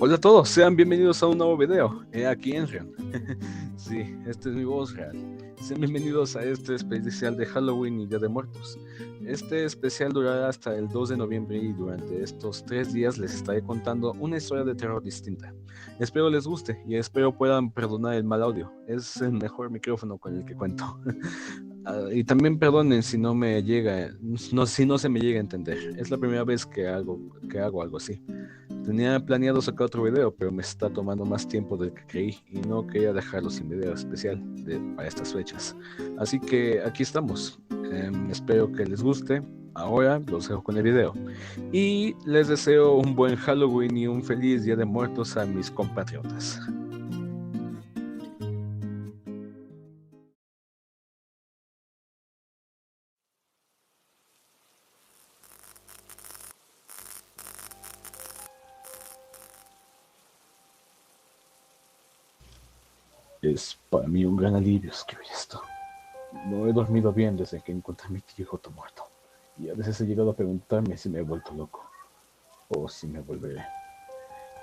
Hola a todos, sean bienvenidos a un nuevo video. Aquí Enrian. Sí, esta es mi voz real. Sean bienvenidos a este especial de Halloween y Día de Muertos. Este especial durará hasta el 2 de noviembre y durante estos 3 días les estaré contando una historia de terror distinta. Espero les guste y espero puedan perdonar el mal audio. Es el mejor micrófono con el que cuento. Y también perdonen si no me llega, si no se me llega a entender. Es la primera vez que hago algo así. Tenía planeado sacar otro video, pero me está tomando más tiempo del que creí y no quería dejarlo sin video especial para estas fechas. Así que aquí estamos. Espero que les guste. Ahora los dejo con el video. Y les deseo un buen Halloween y un feliz Día de Muertos a mis compatriotas. Es para mí un gran alivio escribir esto. No he dormido bien desde que encontré a mi tío Joto muerto. Y a veces he llegado a preguntarme si me he vuelto loco. O si me volveré.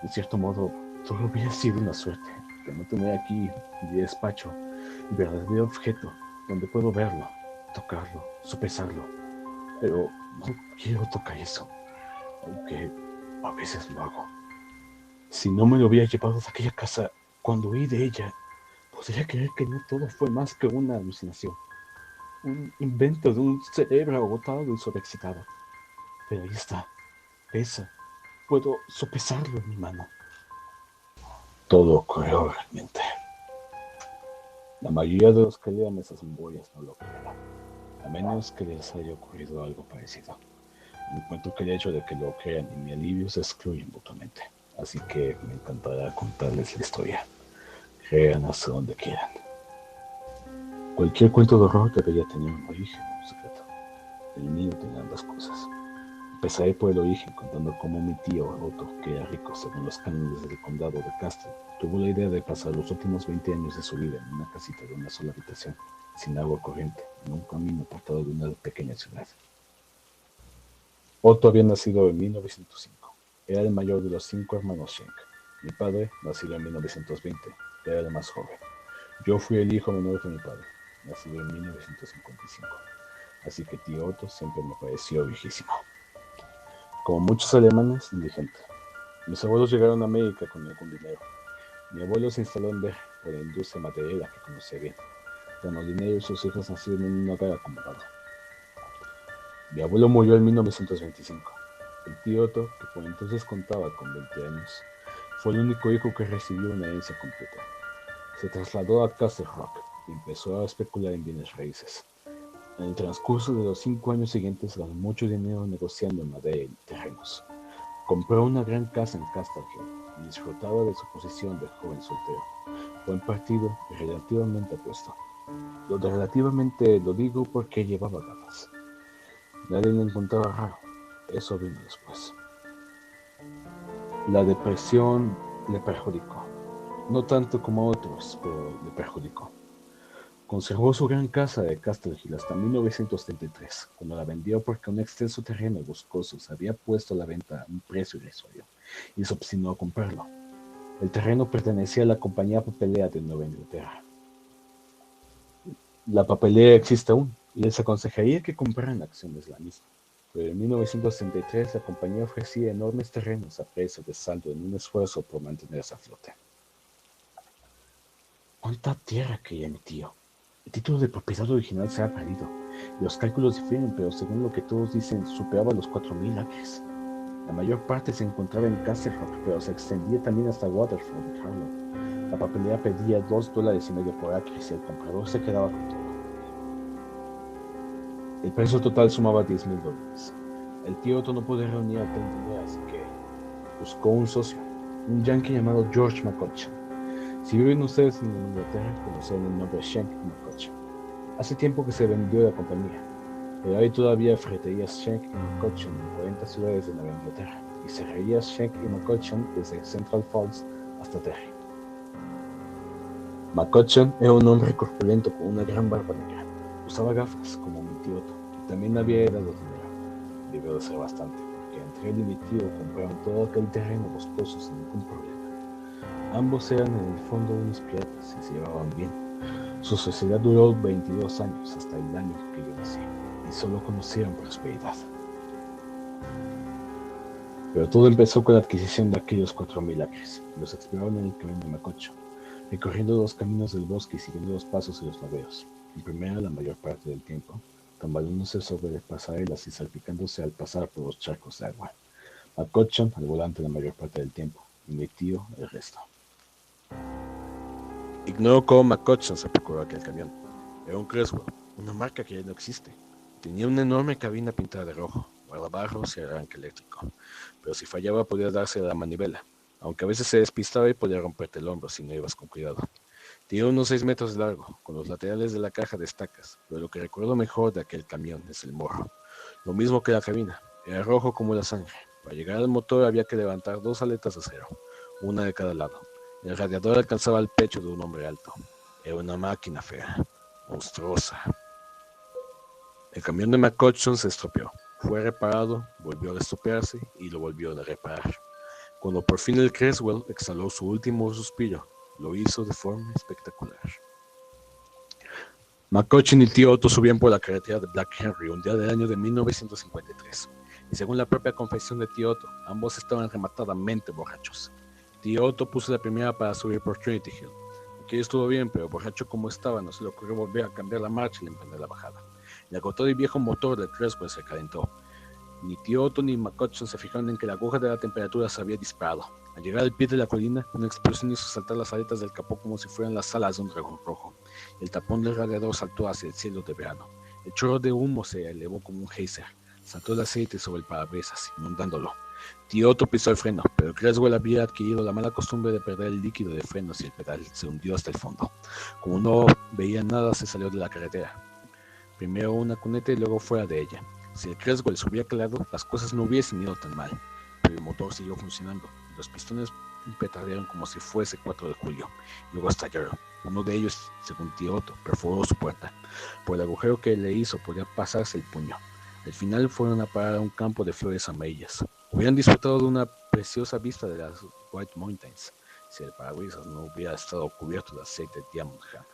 De cierto modo, todo hubiera sido una suerte. Que no tener aquí mi despacho, mi verdadero objeto, donde puedo verlo, tocarlo, sopesarlo. Pero no quiero tocar eso. Aunque a veces lo hago. Si no me lo hubiera llevado de aquella casa cuando huí de ella, podría creer que no todo fue más que una alucinación. Un invento de un cerebro agotado y sobreexcitado. Pero ahí está, pesa. Puedo sopesarlo en mi mano. Todo ocurrió realmente. La mayoría de los que lean esas memorias no lo creerán, a menos que les haya ocurrido algo parecido. Encuentro que el hecho de que lo crean y mi alivio se excluyen mutuamente, así que me encantará contarles la historia. Crean hasta donde quieran. Cualquier cuento de horror debería tener un origen, un secreto. El mío tiene ambas cosas. Empezaré por el origen contando cómo mi tío Otto, que era rico según los cánones del condado de Castle, tuvo la idea de pasar los últimos 20 años de su vida en una casita de una sola habitación, sin agua corriente, en un camino apartado de una pequeña ciudad. Otto había nacido en 1905. Era el mayor de los 5 hermanos Schenk. Mi padre, nacido en 1920, era el más joven. Yo fui el hijo menor de mi padre, nacido en 1955. Así que tío Otto siempre me pareció viejísimo. Como muchos alemanes, indigente. Mis abuelos llegaron a América con algún dinero. Mi abuelo se instaló en Berg, por la industria maderera que conocía bien. Ganó dinero y sus hijos nacieron en un hogar acomodado. Mi abuelo murió en 1925. El tío Otto, que por entonces contaba con 20 años, fue el único hijo que recibió una herencia completa. Se trasladó a Castle Rock y empezó a especular en bienes raíces. En el transcurso de los 5 años siguientes ganó mucho dinero negociando en madera y terrenos. Compró una gran casa en Castle Hill y disfrutaba de su posición de joven soltero, buen partido y relativamente apuesto. Lo de relativamente lo digo porque llevaba gafas. Nadie lo encontraba raro, eso vino después. La depresión le perjudicó, no tanto como a otros, pero le perjudicó. Conservó su gran casa de Castle Hill hasta 1933, cuando la vendió porque un extenso terreno boscoso se había puesto a la venta a un precio irrisorio, y se obstinó a comprarlo. El terreno pertenecía a la compañía papelera de Nueva Inglaterra. La papelera existe aún, y les aconsejaría que compraran acciones de la misma. Pero en 1963 la compañía ofrecía enormes terrenos a precio de saldo en un esfuerzo por mantenerse a flote. ¿Cuánta tierra quería mi tío? El título de propiedad original se ha perdido, y los cálculos difieren, pero según lo que todos dicen, superaba los 4,000 acres. La mayor parte se encontraba en Castle Rock, pero se extendía también hasta Waterford y Harlow. La papelera pedía $2.50 por acre si el comprador se quedaba con todo. El precio total sumaba $10,000. El tío Otto no pudo reunir aquel dinero, así que buscó un socio, un yankee llamado George McCutcheon. Si viven ustedes en Inglaterra, conocerán el nombre Schenck y McCutcheon. Hace tiempo que se vendió la compañía, pero hay todavía ferreterías Schenck y McCutcheon en 40 ciudades de Nueva Inglaterra y cerrarías Schenck y McCutcheon desde Central Falls hasta Derry. McCutcheon era un hombre corpulento con una gran barba negra. Usaba gafas, como mi tío Otto, y también había heredado dinero. Debió de ser bastante, porque entre él y mi tío compraron todo aquel terreno boscoso sin ningún problema. Ambos eran en el fondo unos piratas y se llevaban bien. Su sociedad duró 22 años hasta el año que yo nací, y solo conocieron prosperidad. Pero todo empezó con la adquisición de aquellos 4.000 acres. Los exploraron en el camino de Macocho, recorriendo los caminos del bosque y siguiendo los pasos de los naveos. En primera, la mayor parte del tiempo, tambaleándose sobre pasarelas y salpicándose al pasar por los charcos de agua. Macocho al volante la mayor parte del tiempo, y mi tío el resto. Ignoro cómo McCutcheon se procuró aquel camión. Era un Creswell, una marca que ya no existe. Tenía una enorme cabina pintada de rojo, guardabarros y arranque eléctrico. Pero si fallaba podía darse a la manivela, aunque a veces se despistaba y podía romperte el hombro si no ibas con cuidado. Tenía unos 6 metros de largo, con los laterales de la caja de estacas, pero lo que recuerdo mejor de aquel camión es el morro. Lo mismo que la cabina, era rojo como la sangre. Para llegar al motor había que levantar 2 aletas de acero, una de cada lado. El radiador alcanzaba el pecho de un hombre alto. Era una máquina fea, monstruosa. El camión de McCutcheon se estropeó. Fue reparado, volvió a estropearse y lo volvió a reparar. Cuando por fin el Creswell exhaló su último suspiro, lo hizo de forma espectacular. McCutcheon y tío Otto subían por la carretera de Black Henry un día del año de 1953. Y según la propia confesión de tío Otto, ambos estaban rematadamente borrachos. Tío Otto puso la primera para subir por Trinity Hill. Aquello estuvo bien, pero borracho como estaba, no se le ocurrió volver a cambiar la marcha y emprender la bajada. El agotado y viejo motor del Creswell se calentó. Ni tío Otto ni McCutcheon se fijaron en que la aguja de la temperatura se había disparado. Al llegar al pie de la colina, una explosión hizo saltar las aletas del capó como si fueran las alas de un dragón rojo. El tapón del radiador saltó hacia el cielo de verano. El chorro de humo se elevó como un geyser. Saltó el aceite sobre el parabrisas, inundándolo. Tío Otto pisó el freno, pero Creswell había adquirido la mala costumbre de perder el líquido de frenos y el pedal se hundió hasta el fondo. Como no veía nada, se salió de la carretera. Primero una cuneta y luego fuera de ella. Si el Creswell se hubiera quedado, las cosas no hubiesen ido tan mal. Pero el motor siguió funcionando. Los pistones petardearon como si fuese 4 de julio. Luego estallaron. Uno de ellos, según tío Otto, perforó su puerta. Por el agujero que le hizo podía pasarse el puño. Al final fueron a parar a un campo de flores amarillas. Hubieran disfrutado de una preciosa vista de las White Mountains si el parabrisas no hubiera estado cubierto de aceite de Diamond Ham.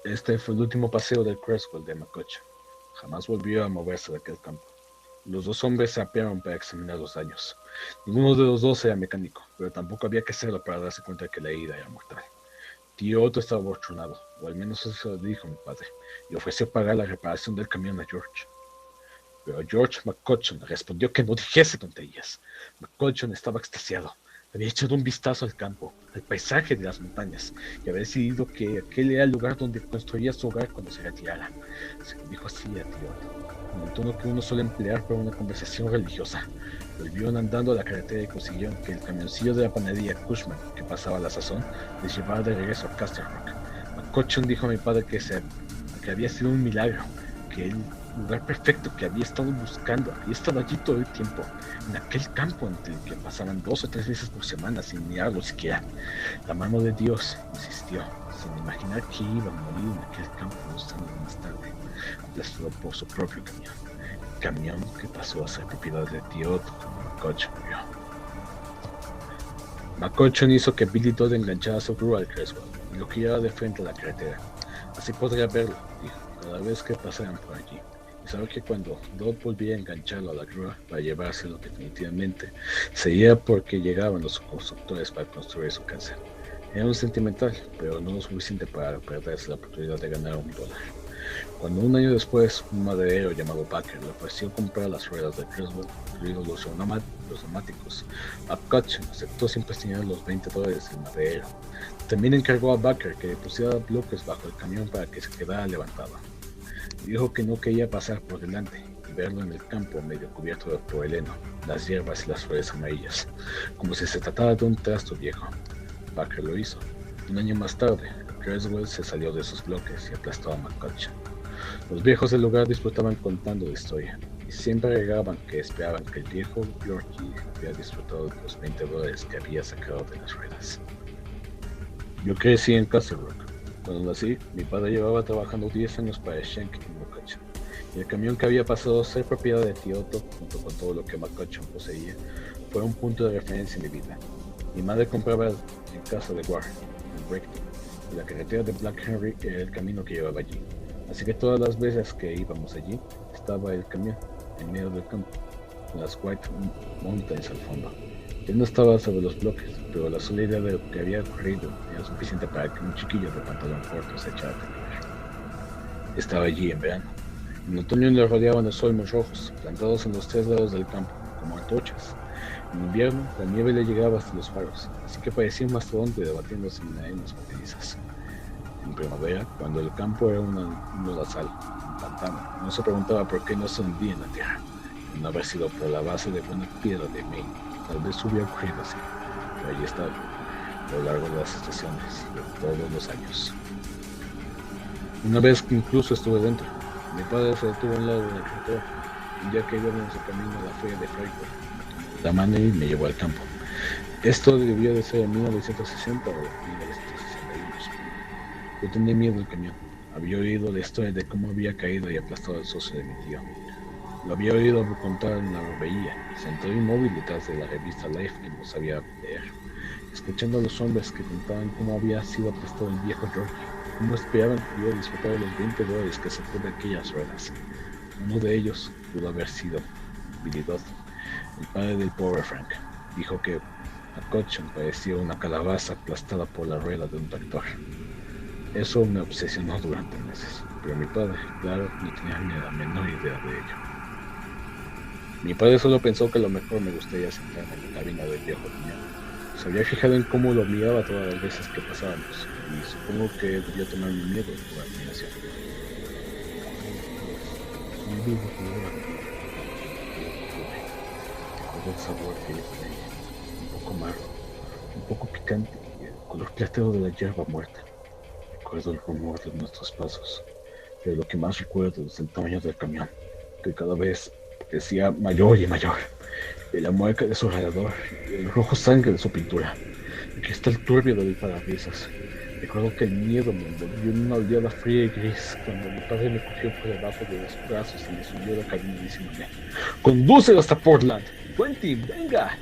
Este fue el último paseo del Creswell de McCutcheon. Jamás volvió a moverse de aquel campo. Los dos hombres se apearon para examinar los daños. Ninguno de los dos era mecánico, pero tampoco había que hacerlo para darse cuenta de que la herida era mortal. Tío Otto estaba bochornado, o al menos eso dijo mi padre, y ofreció pagar la reparación del camión a George. Pero George McCutcheon respondió que no dijese tonterías. McCutcheon estaba extasiado. Había echado un vistazo al campo, al paisaje de las montañas, y había decidido que aquel era el lugar donde construiría su hogar cuando se retirara. Se lo dijo así a tío Otto, en el tono que uno suele emplear para una conversación religiosa. Volvieron andando a la carretera y consiguieron que el camioncillo de la panadería Cushman, que pasaba a la sazón, les llevara de regreso a Castle Rock. McCutcheon dijo a mi padre que había sido un milagro, que el lugar perfecto que había estado buscando había estado allí todo el tiempo, en aquel campo entre el que pasaban 2 o 3 veces por semana sin mirarlo siquiera. La mano de Dios, insistió, sin imaginar que iba a morir en aquel campo 2 años más tarde, aplastado por su propio camión. El camión que pasó a ser propiedad de tío Otto cuando McCutcheon murió. McCutcheon hizo que Billy Todd enganchara su grúa al Creswell y lo guiara de frente a la carretera. Así podría verlo, dijo, cada vez que pasaran por allí. Y sabía que cuando Dodd volvía a engancharlo a la grúa para llevárselo definitivamente, sería porque llegaban los constructores para construir su casa. Era un sentimental, pero no lo suficiente para perderse la oportunidad de ganar $1. Cuando un año después, un maderero llamado Baker le ofreció comprar las ruedas de Creswell, incluidos los neumáticos, McCutcheon aceptó sin pestañear los $20 del maderero. También encargó a Baker que pusiera bloques bajo el camión para que se quedara levantado. Dijo que no quería pasar por delante y verlo en el campo medio cubierto por el heno, las hierbas y las flores amarillas, como si se tratara de un trasto viejo. Baker lo hizo. Un año más tarde, Creswell se salió de esos bloques y aplastó a McCutcheon. Los viejos del lugar disfrutaban contando la historia, y siempre agregaban que esperaban que el viejo Yorkie hubiera disfrutado de los $20 que había sacado de las ruedas. Yo crecí en Castle Rock. Cuando nací, mi padre llevaba trabajando 10 años para Schenck y McCutcheon, y el camión que había pasado a ser propiedad de tío Otto, junto con todo lo que McCutcheon poseía, fue un punto de referencia en mi vida. Mi madre compraba en casa de Ward, en Brighton, y la carretera de Black Henry era el camino que llevaba allí. Así que todas las veces que íbamos allí, estaba el camión en medio del campo, con las White Mountains al fondo. Él no estaba sobre los bloques, pero la sola idea de lo que había ocurrido era suficiente para que un chiquillo de pantalón corto se echara a temblar. Estaba allí en verano. En otoño le rodeaban los olmos rojos, plantados en los tres lados del campo, como antorchas. En invierno, la nieve le llegaba hasta los faros, así que parecía un mastodonte debatiéndose en arenas movedizas. En primavera, cuando el campo era un lodazal, un pantano, uno se preguntaba por qué no se hundía en la tierra. No haber sido por la base de buena piedra de Maine, tal vez hubiera ocurrido así, pero allí estaba, a lo largo de las estaciones, de todos los años. Una vez que incluso estuve dentro, mi padre se detuvo a un lado del carretera, un día que íbamos de camino a la feria de Freiburg, la mano y me llevó al campo. Esto debió de ser en 1960 o 1961. Yo tenía miedo del camión. Había oído la historia de cómo había caído y aplastado el socio de mi tío. Lo había oído contar en la barbería, sentado inmóvil detrás de la revista Life que no sabía leer, escuchando a los hombres que contaban cómo había sido aplastado el viejo George, cómo esperaban que pudiera disfrutar de los $20 que sacó de aquellas ruedas. Uno de ellos pudo haber sido Billy Dodd, el padre del pobre Frank. Dijo que McCutcheon parecía una calabaza aplastada por la rueda de un tractor. Eso me obsesionó durante meses, pero mi padre, claro, no tenía ni la menor idea de ello. Mi padre solo pensó que lo mejor me gustaría sentarme en la cabina del viejo camión. Se había fijado en cómo lo miraba todas las veces que pasábamos, y supongo que debió tomar mi miedo por admiración. Un vivo recuerdo el sabor que le tenía, un poco amargo, un poco picante y el color plateado de la hierba muerta. Recuerdo el rumor de nuestros pasos, pero lo que más recuerdo es el tamaño del camión, que cada vez parecía mayor y mayor, y la mueca de su alrededor, y el rojo sangre de su pintura, el cristal turbio del parabrisas. Recuerdo que el miedo me envolvió en una oleada fría y gris cuando mi padre me cogió por debajo de los brazos y me subió a la cabina diciéndome: ¡Condúcelo hasta Portland! ¡Twenty, venga!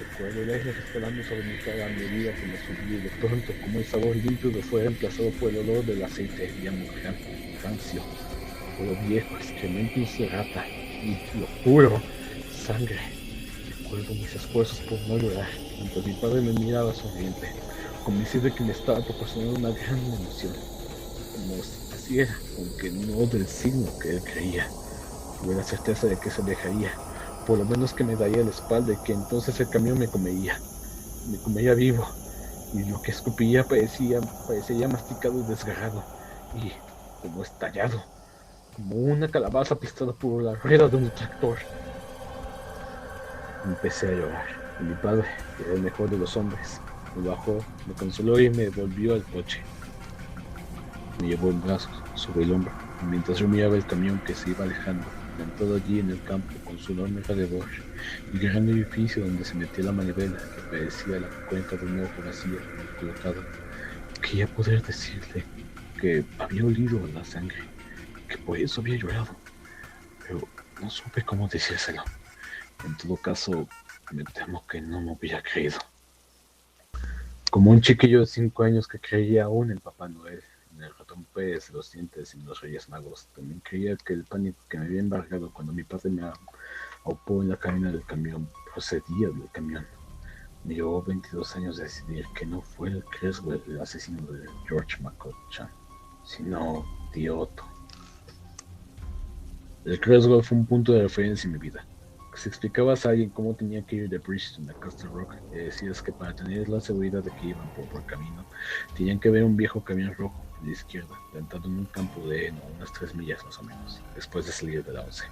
Recuerdo el aire resbalando sobre mi cara a medida que me subí y de pronto, como el sabor líquido fue reemplazado por el olor del aceite de amurgante, rancio, por lo viejo, excrementos de rata y lo puro, sangre. Recuerdo mis esfuerzos por no llorar, mientras mi padre me miraba sonriente, convencido de que me estaba proporcionando una gran emoción, como si así era, aunque no del signo que él creía. Tuve la certeza de que se alejaría, por lo menos que me daría la espalda y que entonces el camión me comería vivo, y lo que escupía parecería masticado y desgarrado, y como estallado, como una calabaza aplastada por la rueda de un tractor. Empecé a llorar, y mi padre, que era el mejor de los hombres, me bajó, me consoló y me volvió al coche. Me llevó en brazos, sobre el hombro, y mientras yo miraba el camión que se iba alejando, plantado allí en el campo con su enorme alrededor, el gran edificio donde se metía la manivela que parecía la cuenca de un ojo vacía y colocado, quería poder decirle que había olido la sangre, que por eso había llorado, pero no supe cómo decírselo. En todo caso, me temo que no me hubiera creído. Como un chiquillo de 5 años que creía aún en Papá Noel, en el ratón Pérez, los dientes y los Reyes Magos, también creía que el pánico que me había embargado cuando mi padre me aupó en la cabina del camión procedía del camión. Me llevó 22 años decidir que no fue el Creswell el asesino de George McCutcheon, sino tío Otto. El Creswell fue un punto de referencia en mi vida. Si explicabas a alguien cómo tenía que ir de Bridgeton a Castle Rock, le decías que para tener la seguridad de que iban por buen camino, tenían que ver un viejo camión rojo a la izquierda, plantado en un campo de heno, unas 3 millas más o menos, después de salir de la 11.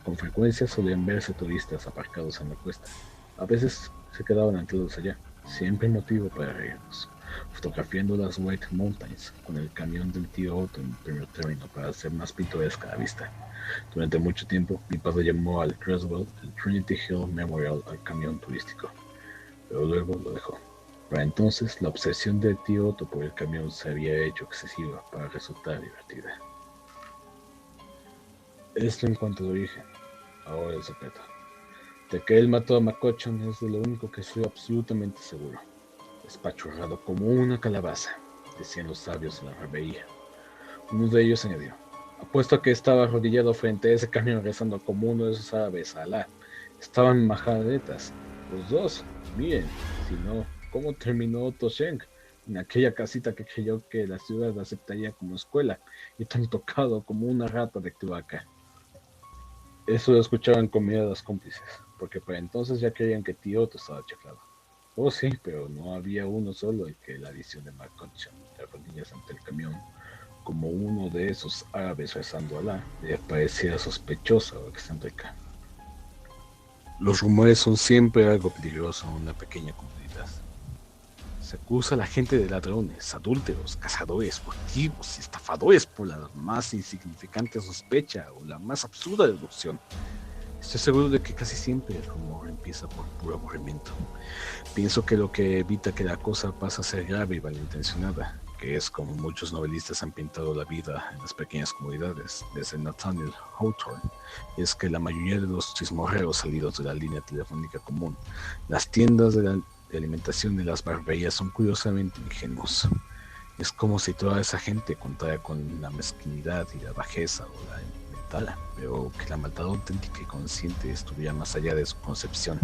Con frecuencia solían verse turistas aparcados en la cuesta. A veces se quedaban anclados allá, siempre motivo para reírnos, fotografiando las White Mountains con el camión del tío Otto en el primer término para hacer más pintoresca la vista. Durante mucho tiempo, mi padre llamó al Creswell el Trinity Hill Memorial al camión turístico, pero luego lo dejó. Para entonces, la obsesión del tío Otto por el camión se había hecho excesiva para resultar divertida. Esto en cuanto al origen. Ahora el secreto. De que él mató a McCutcheon es de lo único que estoy absolutamente seguro. Despachurrado como una calabaza, decían los sabios de la barbería. Uno de ellos añadió: apuesto a que estaba arrodillado frente a ese camión rezando como uno de esos árabes a Alá. Estaban majadetas, los dos. Miren, si no, ¿cómo terminó Otto Schenk en aquella casita que creyó que la ciudad aceptaría como escuela y tan tocado como una rata de cloaca? Eso lo escuchaban con miradas cómplices, porque para entonces ya creían que tío Otto estaba chiflado. Oh sí, pero no había uno solo el que la visión de McCutcheon de rodillas ante el camión como uno de esos árabes rezando a Alá le parecía sospechosa o excéntrica. Los rumores son siempre algo peligroso en una pequeña comunidad. Se acusa a la gente de ladrones, adúlteros, cazadores, furtivos y estafadores por la más insignificante sospecha o la más absurda deducción. Estoy seguro de que casi siempre el rumor empieza por puro aburrimiento. Pienso que lo que evita que la cosa pase a ser grave y malintencionada, que es como muchos novelistas han pintado la vida en las pequeñas comunidades, desde Nathaniel Hawthorne, es que la mayoría de los chismorreos salidos de la línea telefónica común, las tiendas de alimentación y las barberías son curiosamente ingenuos. Es como si toda esa gente contara con la mezquindad y la bajeza o la mental, pero que la maldad auténtica y consciente estuviera más allá de su concepción,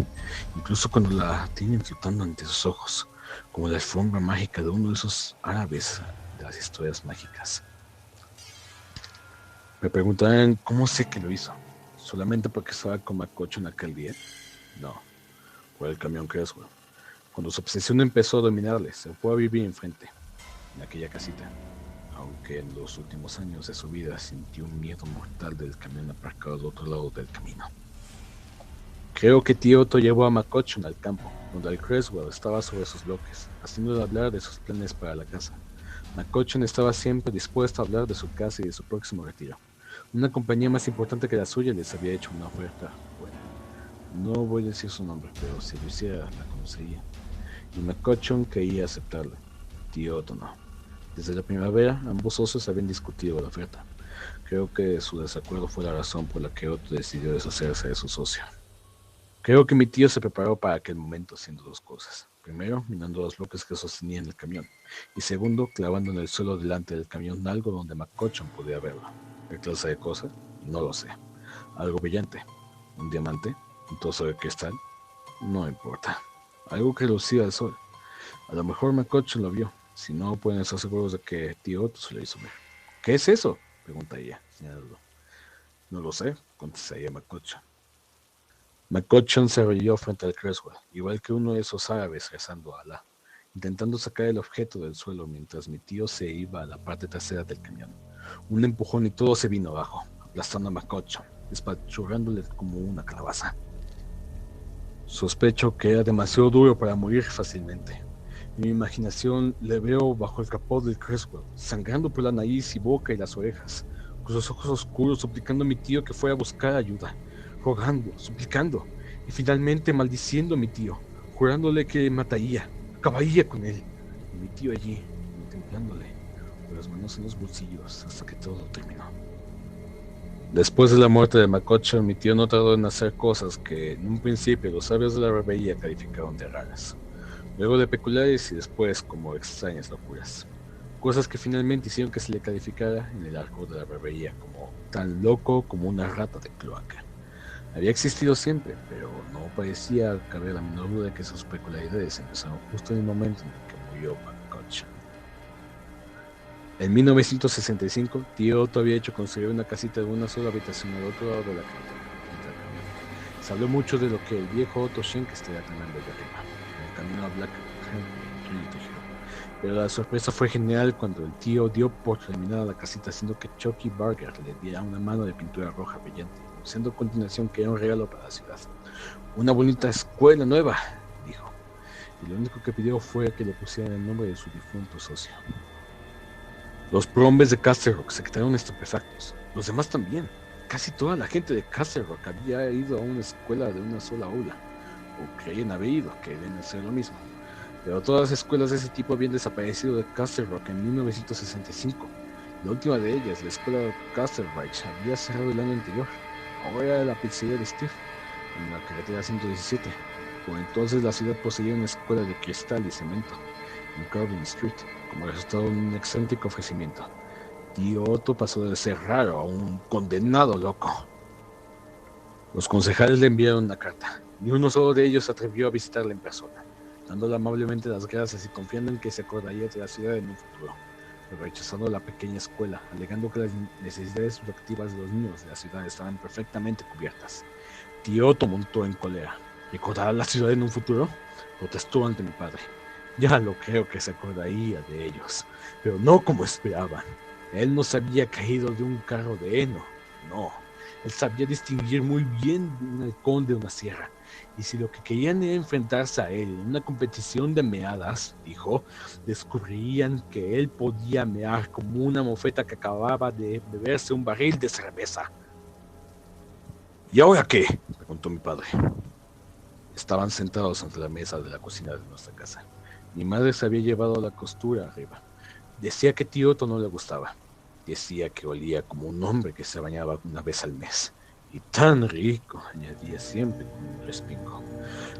incluso cuando la tienen flotando ante sus ojos, como la alfombra mágica de uno de esos árabes de las historias mágicas. Me preguntarán cómo sé que lo hizo. ¿Solamente porque estaba con McCutcheon aquel día? No, por el camión Creswell. Cuando su obsesión empezó a dominarle, se fue a vivir enfrente, en aquella casita, aunque en los últimos años de su vida sintió un miedo mortal del camión aparcado al otro lado del camino. Creo que tío Otto llevó a McCutcheon al campo, donde el Creswell estaba sobre sus bloques, haciéndole hablar de sus planes para la casa. McCutcheon estaba siempre dispuesto a hablar de su casa y de su próximo retiro. Una compañía más importante que la suya les había hecho una oferta buena. No voy a decir su nombre, pero si lo hiciera, la conocería. Y McCutcheon quería aceptarla. Tío Otto no. Desde la primavera, ambos socios habían discutido la oferta. Creo que su desacuerdo fue la razón por la que Otto decidió deshacerse de su socio. Creo que mi tío se preparó para aquel momento haciendo dos cosas. Primero, minando los bloques que sostenían el camión. Y segundo, clavando en el suelo delante del camión algo donde McCutcheon podía verlo. ¿Qué clase de cosa? No lo sé. Algo brillante. ¿Un diamante? ¿Un trozo de cristal? No importa. Algo que lucía al sol. A lo mejor McCutcheon lo vio. Si no, pueden estar seguros de que tío Otto se lo hizo ver. ¿Qué es eso? Pregunta ella, señalando. No lo sé, contesta ella McCutcheon. McCutcheon se arrodilló frente al Creswell, igual que uno de esos árabes rezando a Alá, intentando sacar el objeto del suelo mientras mi tío se iba a la parte trasera del camión. Un empujón y todo se vino abajo, aplastando a McCutcheon, despachurrándole como una calabaza. Sospecho que era demasiado duro para morir fácilmente. En mi imaginación le veo bajo el capó del Creswell, sangrando por la nariz y boca y las orejas, con sus ojos oscuros suplicando a mi tío que fuera a buscar ayuda, rogando, suplicando, y finalmente maldiciendo a mi tío, jurándole que mataría, acabaría con él. Y mi tío allí, contemplándole, con las manos en los bolsillos, hasta que todo terminó. Después de la muerte de McCutcheon, mi tío no tardó en hacer cosas que en un principio los sabios de la barbería calificaron de raras, luego de peculiares y después como extrañas locuras. Cosas que finalmente hicieron que se le calificara en el arco de la barbería como tan loco como una rata de cloaca. Había existido siempre, pero no parecía caber la menor duda de que sus peculiaridades empezaron justo en el momento en el que murió McCutcheon. En 1965, tío Otto había hecho construir una casita de una sola habitación al otro lado de la carretera. Se habló mucho de lo que el viejo Otto Schenk estaría tramando allá arriba, en el camino a Black Trinity Hill. Pero la sorpresa fue general cuando el tío dio por terminada la casita, haciendo que Chucky Barger le diera una mano de pintura roja brillante, anunciando a continuación que era un regalo para la ciudad. Una bonita escuela nueva, dijo, y lo único que pidió fue que le pusieran el nombre de su difunto socio. Los prohombres de Castle Rock se quedaron estupefactos, los demás también. Casi toda la gente de Castle Rock había ido a una escuela de una sola aula, o creían haber ido, que deben hacer lo mismo. Pero todas las escuelas de ese tipo habían desaparecido de Castle Rock en 1965. La última de ellas, la escuela Castle Ridge, había cerrado el año anterior. Ahora era la pizzería de Steve. en la carretera 117. Por entonces la ciudad poseía una escuela de cristal y cemento en Corbin Street, como resultado de un excéntrico ofrecimiento. Tío Otto pasó de ser raro a un condenado loco. Los concejales le enviaron una carta. Ni uno solo de ellos se atrevió a visitarla en persona, dándole amablemente las gracias y confiando en que se acordaría de la ciudad en un futuro, pero rechazando la pequeña escuela, alegando que las necesidades educativas de los niños de la ciudad estaban perfectamente cubiertas. Tío Otto montó en cólera. ¿Recordará la ciudad en un futuro? Protestó ante mi padre. Ya lo creo que se acordaría de ellos, pero no como esperaban. Él no se había caído de un carro de heno, no. Él sabía distinguir muy bien un halcón de una sierra. Y si lo que querían era enfrentarse a él en una competición de meadas, dijo, descubrirían que él podía mear como una mofeta que acababa de beberse un barril de cerveza. ¿Y ahora qué?, preguntó mi padre. Estaban sentados ante la mesa de la cocina de nuestra casa. Mi madre se había llevado la costura arriba. Decía que tío Otto no le gustaba. Decía que olía como un hombre que se bañaba una vez al mes. Y tan rico, añadía siempre con un respingo.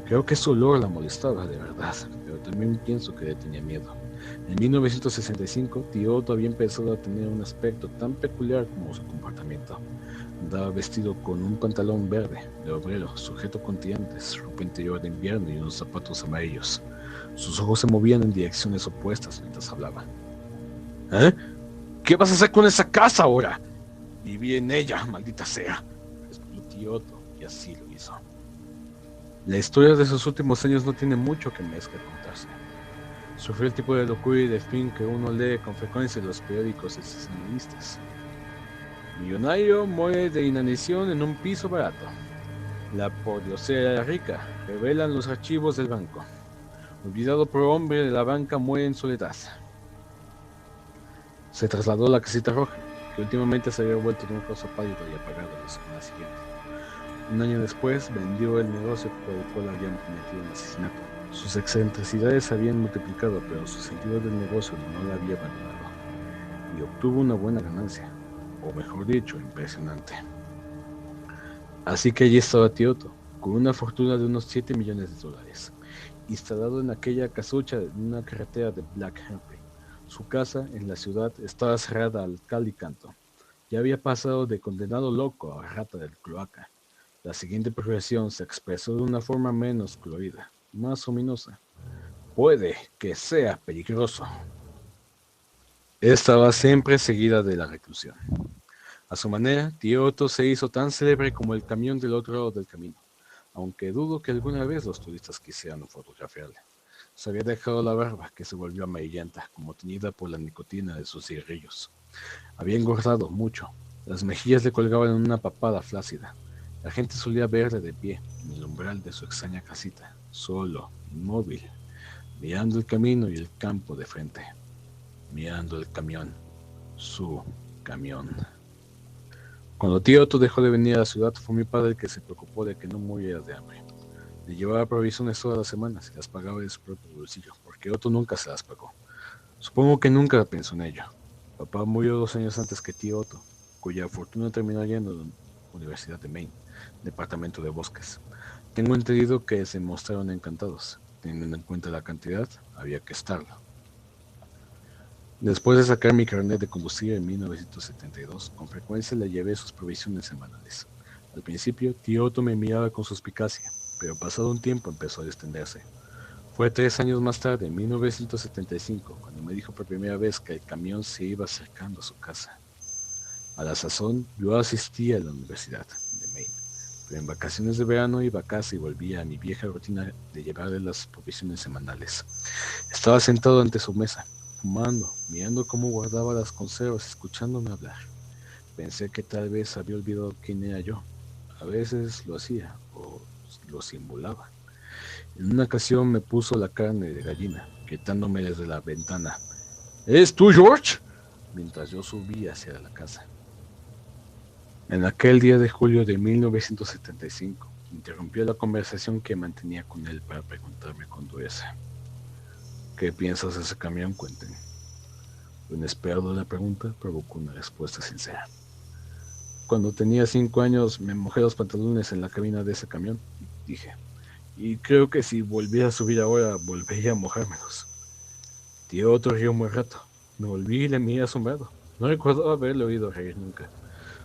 Creo que su olor la molestaba de verdad, pero también pienso que le tenía miedo. En 1965, tío Otto había empezado a tener un aspecto tan peculiar como su comportamiento. Andaba vestido con un pantalón verde de obrero, sujeto con tirantes, ropa interior de invierno y unos zapatos amarillos. Sus ojos se movían en direcciones opuestas mientras hablaba. ¿Eh? ¿Qué vas a hacer con esa casa ahora? Viví en ella, maldita sea, respondió tío Otto, y así lo hizo. La historia de sus últimos años no tiene mucho que más que contarse. Sufrió el tipo de locura y de fin que uno lee con frecuencia en los periódicos sensacionalistas. Millonario muere de inanición en un piso barato. La pordiosera rica, revelan los archivos del banco. Olvidado por hombre de la banca muere en soledad. Se trasladó a la casita roja, que últimamente se había vuelto de un rosa pálido y apagado la semana siguiente. Un año después vendió el negocio por el cual habían cometido un asesinato. Sus excentricidades se habían multiplicado, pero su sentido del negocio no la había abandonado. Y obtuvo una buena ganancia, o mejor dicho, impresionante. Así que allí estaba tío Otto, con una fortuna de unos $7 millones, instalado en aquella casucha de una carretera de Black Henry. Su casa en la ciudad estaba cerrada al cal y canto. Ya había pasado de condenado loco a rata del cloaca. La siguiente progresión se expresó de una forma menos colorida, más ominosa. Puede que sea peligroso. Estaba siempre seguida de la reclusión. A su manera, tío Otto se hizo tan célebre como el camión del otro lado del camino, aunque dudo que alguna vez los turistas quisieran fotografiarle. Se había dejado la barba, que se volvió amarillenta, como teñida por la nicotina de sus cigarrillos. Había engordado mucho. Las mejillas le colgaban en una papada flácida. La gente solía verle de pie, en el umbral de su extraña casita, solo, inmóvil, mirando el camino y el campo de frente, mirando el camión, su camión. Cuando tío Otto dejó de venir a la ciudad, fue mi padre el que se preocupó de que no muriera de hambre. Le llevaba provisiones todas las semanas y las pagaba de su propio bolsillo, porque Otto nunca se las pagó. Supongo que nunca pensó en ello. Papá murió 2 años antes que tío Otto, cuya fortuna terminó yendo a la Universidad de Maine, departamento de bosques. Tengo entendido que se mostraron encantados. Teniendo en cuenta la cantidad, había que estarlo. Después de sacar mi carnet de conducir en 1972, con frecuencia le llevé sus provisiones semanales. Al principio, tío Otto me miraba con suspicacia, pero pasado un tiempo empezó a distenderse. Fue 3 años más tarde, en 1975, cuando me dijo por primera vez que el camión se iba acercando a su casa. A la sazón, yo asistía a la Universidad de Maine, pero en vacaciones de verano iba a casa y volvía a mi vieja rutina de llevarle las provisiones semanales. Estaba sentado ante su mesa, fumando, mirando cómo guardaba las conservas, escuchándome hablar. Pensé que tal vez había olvidado quién era yo. A veces lo hacía, o lo simulaba. En una ocasión me puso la carne de gallina, gritándome desde la ventana: ¿eres tú, George?, mientras yo subía hacia la casa. En aquel día de julio de 1975, interrumpió la conversación que mantenía con él para preguntarme con dureza: ¿qué piensas de ese camión, Quentin? Lo inesperado de la pregunta provocó una respuesta sincera. cuando tenía 5 años me mojé los pantalones en la cabina de ese camión, dije. Y creo que si volviera a subir ahora, volvería a mojármelos. Tío Otto rió un buen rato. Me volví y le miré asombrado. No recuerdo haberle oído reír nunca.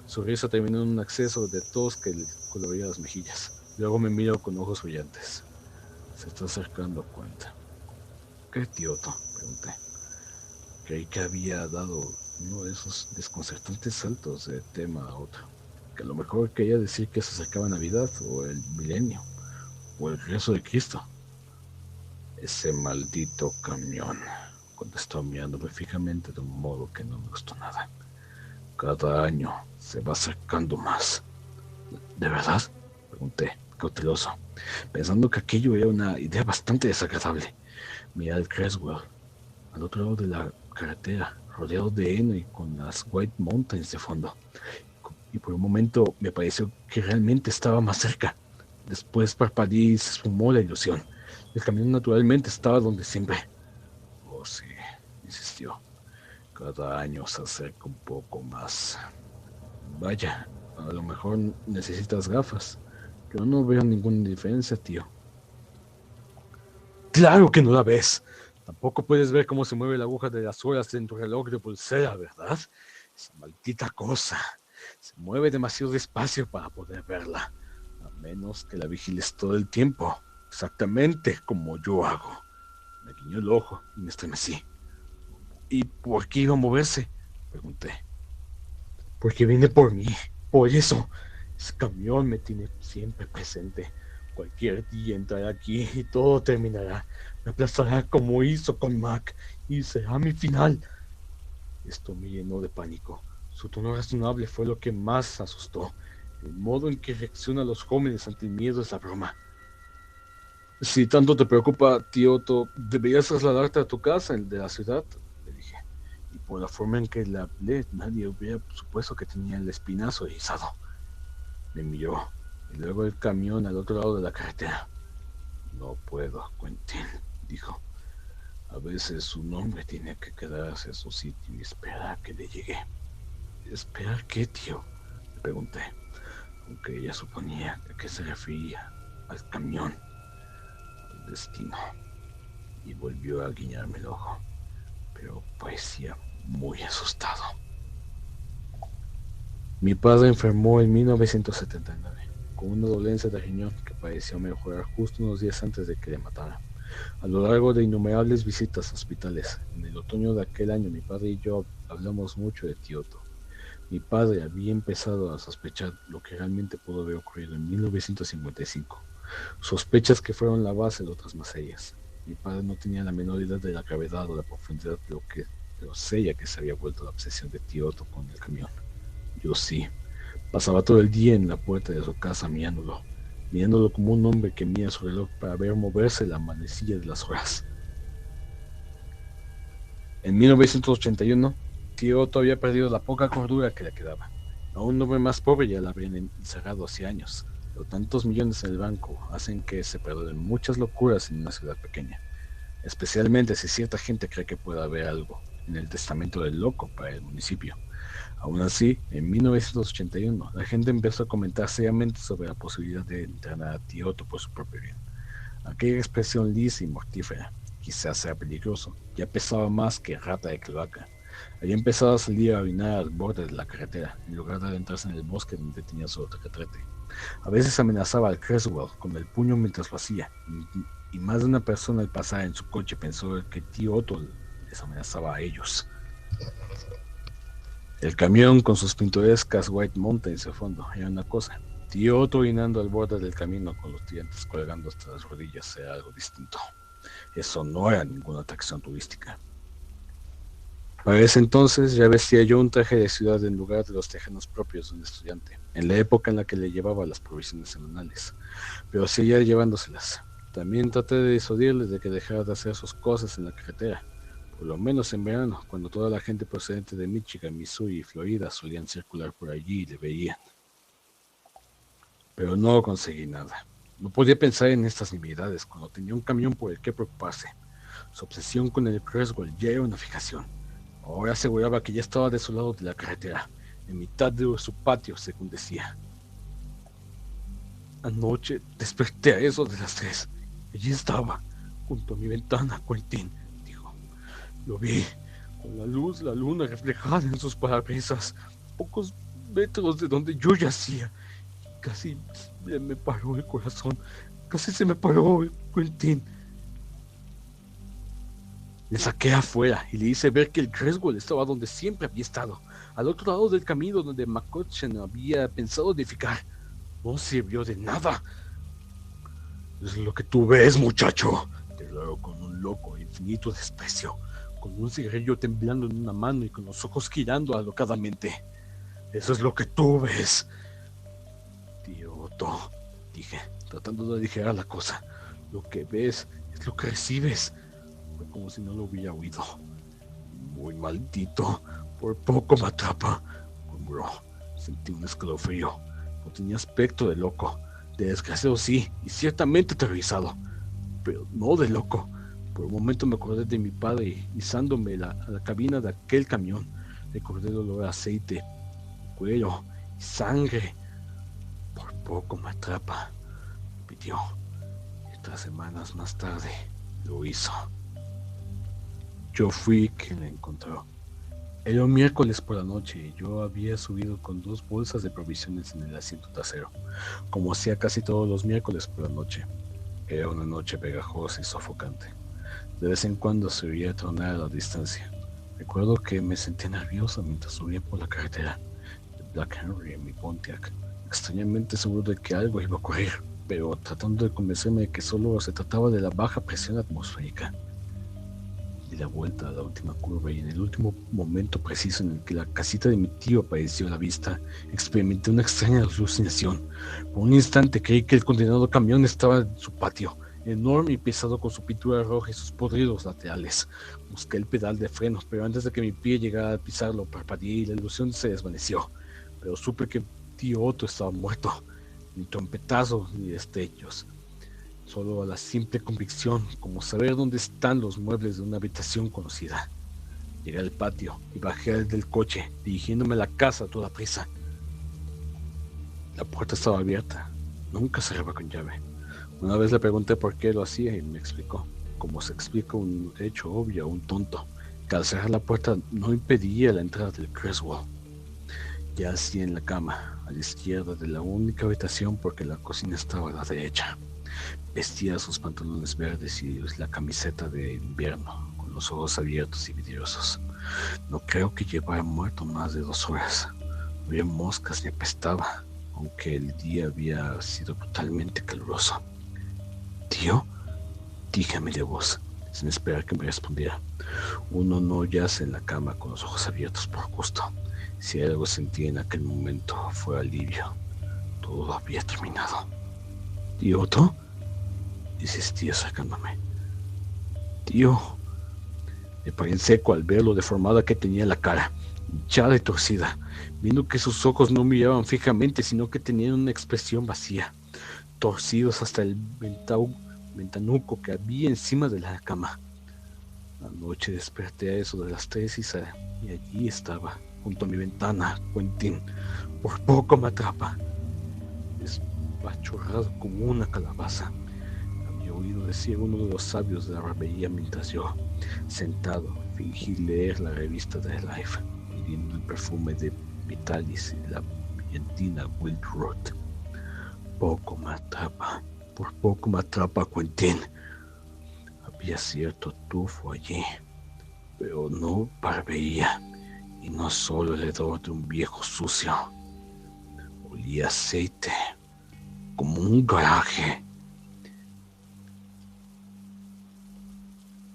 Su risa terminó en un acceso de tos que le coloría las mejillas. Luego me miró con ojos brillantes. Se está acercando a cuenta. ¿Qué, tío Otto?, pregunté. Creí que había dado uno de esos desconcertantes saltos de tema a otro. Que a lo mejor quería decir que se acercaba Navidad, o el milenio, o el regreso de Cristo. Ese maldito camión, contestó mirándome fijamente de un modo que no me gustó nada. Cada año se va acercando más. ¿De verdad?, pregunté, cauteloso, pensando que aquello era una idea bastante desagradable. Miré al Creswell, al otro lado de la carretera, rodeado de heno y con las White Mountains de fondo. Y por un momento me pareció que realmente estaba más cerca. Después parpadeé y se esfumó la ilusión. El camión naturalmente estaba donde siempre. Oh, sí, insistió. Cada año se acerca un poco más. Vaya, a lo mejor necesitas gafas. Yo no veo ninguna diferencia, tío. ¡Claro que no la ves! Tampoco puedes ver cómo se mueve la aguja de las horas en tu reloj de pulsera, ¿verdad? Esa maldita cosa. Se mueve demasiado despacio para poder verla. A menos que la vigiles todo el tiempo. Exactamente como yo hago. Me guiñó el ojo y me estremecí. ¿Y por qué iba a moverse?, pregunté. Porque viene por mí. Por eso. Ese camión me tiene siempre presente. Cualquier día entrará aquí y todo terminará. Me aplastará como hizo con Mac y será mi final. Esto me llenó de pánico. Su tono razonable fue lo que más asustó. El modo en que reaccionan los jóvenes ante el miedo es la broma. Si tanto te preocupa, tío Otto, deberías trasladarte a tu casa, el de la ciudad, le dije. Y por la forma en que le hablé, nadie hubiera supuesto que tenía el espinazo erizado. Me miró, y luego el camión al otro lado de la carretera. No puedo, Quentin, dijo. A veces un hombre tiene que quedarse en su sitio y esperar a que le llegue. ¿Esperar qué, tío?, le pregunté, aunque ella suponía que se refería al camión, al destino, y volvió a guiñarme el ojo, pero parecía muy asustado. Mi padre enfermó en 1979, con una dolencia de riñón que pareció mejorar justo unos días antes de que le matara. A lo largo de innumerables visitas a hospitales, en el otoño de aquel año mi padre y yo hablamos mucho de tío Otto. Mi padre había empezado a sospechar lo que realmente pudo haber ocurrido en 1955, sospechas que fueron la base de otras más serias. Mi padre no tenía la menor idea de la gravedad o la profundidad de lo seria que se había vuelto la obsesión de tío Otto con el camión. Yo sí. Pasaba todo el día en la puerta de su casa mirándolo como un hombre que mira su reloj para ver moverse la manecilla de las horas. En 1981, tío Otto había perdido la poca cordura que le quedaba. A un hombre más pobre ya la habrían encerrado hace años, pero tantos millones en el banco hacen que se perdonen muchas locuras en una ciudad pequeña, especialmente si cierta gente cree que puede haber algo en el testamento del loco para el municipio. Aún así, en 1981, la gente empezó a comentar seriamente sobre la posibilidad de entrenar a tío Otto por su propio bien. Aquella expresión lisa y mortífera, quizás sea peligroso, ya pesaba más que rata de cloaca. Había empezado a salir a orinar al borde de la carretera, en lugar de adentrarse en el bosque donde tenía su retrete. A veces amenazaba al Creswell con el puño mientras lo hacía, y más de una persona al pasar en su coche pensó que tío Otto les amenazaba a ellos. El camión con sus pintorescas White Mountains de fondo era una cosa. Tío Otto orinando al borde del camino con los dientes colgando hasta las rodillas era algo distinto. Eso no era ninguna atracción turística. Para ese entonces ya vestía yo un traje de ciudad en lugar de los tejanos propios de un estudiante, en la época en la que le llevaba las provisiones semanales, pero seguía llevándoselas. También traté de disuadirle de que dejara de hacer sus cosas en la carretera, por lo menos en verano, cuando toda la gente procedente de Michigan, Missouri y Florida solían circular por allí y le veían. Pero no conseguí nada. No podía pensar en estas nimiedades cuando tenía un camión por el que preocuparse. Su obsesión con el Creswell ya era una fijación. Ahora aseguraba que ya estaba de su lado de la carretera, en mitad de su patio, según decía. Anoche desperté a eso de las 3. Allí estaba, junto a mi ventana, Quentin, dijo. Lo vi, con la luna reflejada en sus parabrisas, pocos metros de donde yo yacía. Casi se me paró el corazón, casi se me paró, Quentin. Le saqué afuera y le hice ver que el Creswell estaba donde siempre había estado, al otro lado del camino donde McCutcheon había pensado edificar. No sirvió de nada. Es lo que tú ves, muchacho, declaró con un loco e infinito desprecio, con un cigarrillo temblando en una mano y con los ojos girando alocadamente. Eso es lo que tú ves. Tío Otto, dije, tratando de aligerar la cosa. Lo que ves es lo que recibes. Fue como si no lo hubiera oído. Muy maldito, por poco me atrapa, murmuró. Sentí un escalofrío. No tenía aspecto de loco. De desgraciado sí, y ciertamente aterrorizado, pero no de loco. Por un momento me acordé de mi padre izándome a la cabina de aquel camión. Recordé el olor a aceite, cuero y sangre. Por poco me atrapa, pidió. Y 3 semanas más tarde lo hizo. Yo fui quien la encontró. Era un miércoles por la noche y yo había subido con 2 bolsas de provisiones en el asiento trasero, como hacía casi todos los miércoles por la noche. Era una noche pegajosa y sofocante. De vez en cuando se oía tronar a la distancia. Recuerdo que me sentía nervioso mientras subía por la carretera de Black Henry en mi Pontiac, extrañamente seguro de que algo iba a ocurrir, pero tratando de convencerme de que solo se trataba de la baja presión atmosférica. Di la vuelta a la última curva y en el último momento preciso en el que la casita de mi tío apareció a la vista, experimenté una extraña alucinación. Por un instante creí que el condenado camión estaba en su patio, enorme y pesado con su pintura roja y sus podridos laterales. Busqué el pedal de frenos, pero antes de que mi pie llegara a pisarlo, parpadeé y la ilusión se desvaneció. Pero supe que tío Otto estaba muerto, ni trompetazos ni destellos. Solo a la simple convicción, como saber dónde están los muebles de una habitación conocida. Llegué al patio y bajé del coche, dirigiéndome a la casa a toda prisa. La puerta estaba abierta, nunca cerraba con llave. Una vez le pregunté por qué lo hacía y me explicó, como se explica un hecho obvio a un tonto, que al cerrar la puerta no impedía la entrada del Creswell. Yacía en la cama, a la izquierda de la única habitación porque la cocina estaba a la derecha. Vestía sus pantalones verdes y la camiseta de invierno, con los ojos abiertos y vidriosos. No creo que llevara muerto más de 2 horas. No había moscas ni apestaba, aunque el día había sido brutalmente caluroso. ¿Tío? Dije a media voz, sin esperar que me respondiera. Uno no yace en la cama con los ojos abiertos por gusto. Si algo sentí en aquel momento fue alivio. Todo había terminado. ¿Tío Otto? Insistí acercándome. Tío. Me paré en seco al ver lo deformada que tenía la cara, hinchada y torcida, viendo que sus ojos no miraban fijamente, sino que tenían una expresión vacía, torcidos hasta el ventanuco que había encima de la cama. Anoche desperté a eso de las 3 y allí estaba, junto a mi ventana, Quentin. Por poco me atrapa, despachorrado como una calabaza. Había oído decir uno de los sabios de la barbería mientras yo, sentado, fingí leer la revista de Life, oliendo el perfume de Vitalis y la brillantina Wildrose. Poco me atrapa, por poco me atrapa, Quentin. Había cierto tufo allí, pero no barbería, y no solo el hedor de un viejo sucio. Olía aceite, como un garaje.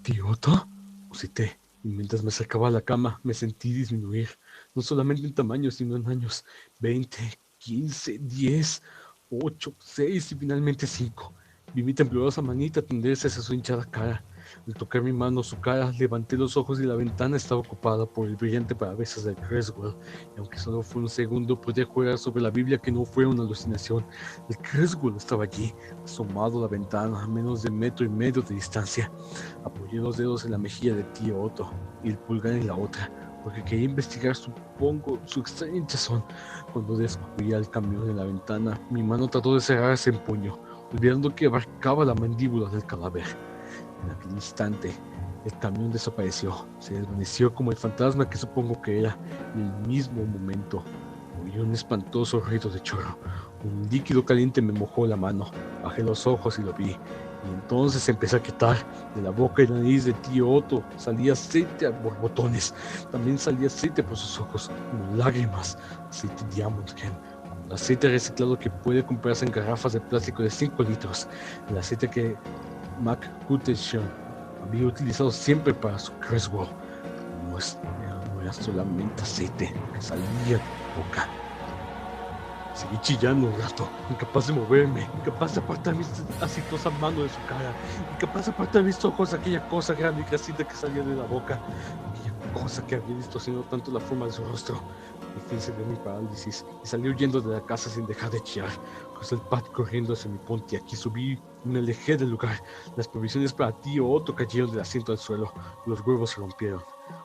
¿Tío Otto? Musité, y mientras me acercaba a la cama me sentí disminuir, no solamente en tamaño, sino en años. 20, 15, 10, 8, 6 y finalmente 5. Vi mi temblorosa manita tenderse hacia su hinchada cara. Al tocar mi mano su cara, levanté los ojos y la ventana estaba ocupada por el brillante parabrisas del Creswell. Y aunque solo fue un segundo, podía jurar sobre la Biblia que no fue una alucinación. El Creswell estaba allí, asomado a la ventana, a menos de 1,5 metros de distancia. Apoyé los dedos en la mejilla de tío Otto y el pulgar en la otra, porque quería investigar, supongo, su extraña hinchazón. Cuando descubrí el camión en la ventana, mi mano trató de cerrarse en puño, olvidando que abarcaba la mandíbula del cadáver. En aquel instante, el camión desapareció, se desvaneció como el fantasma que supongo que era. En el mismo momento, oí un espantoso ruido de chorro. Un líquido caliente me mojó la mano. Bajé los ojos y lo vi. Y entonces empecé a quitar. De la boca y la nariz de tío Otto salía aceite a borbotones. También salía aceite por sus ojos, como lágrimas. Aceite Diamond Gen, como el aceite reciclado que puede comprarse en garrafas de plástico de 5 litros. El aceite que Mac Guttenschön había utilizado siempre para su Creswell. No era solamente aceite que salía de mi boca. Seguí chillando un rato, incapaz de moverme, incapaz de apartar mis aceitosa mano de su cara, incapaz de apartar mis ojos de aquella cosa grande y grasita que salía de la boca, aquella cosa que había distorsionado tanto la forma de su rostro. Al fin se dio mi parálisis y salí huyendo de la casa sin dejar de chillar. Crucé el patio corriendo hacia mi Pontiac y subí y me alejé del lugar. Las provisiones para tío Otto cayeron del asiento al suelo y los huevos se rompieron.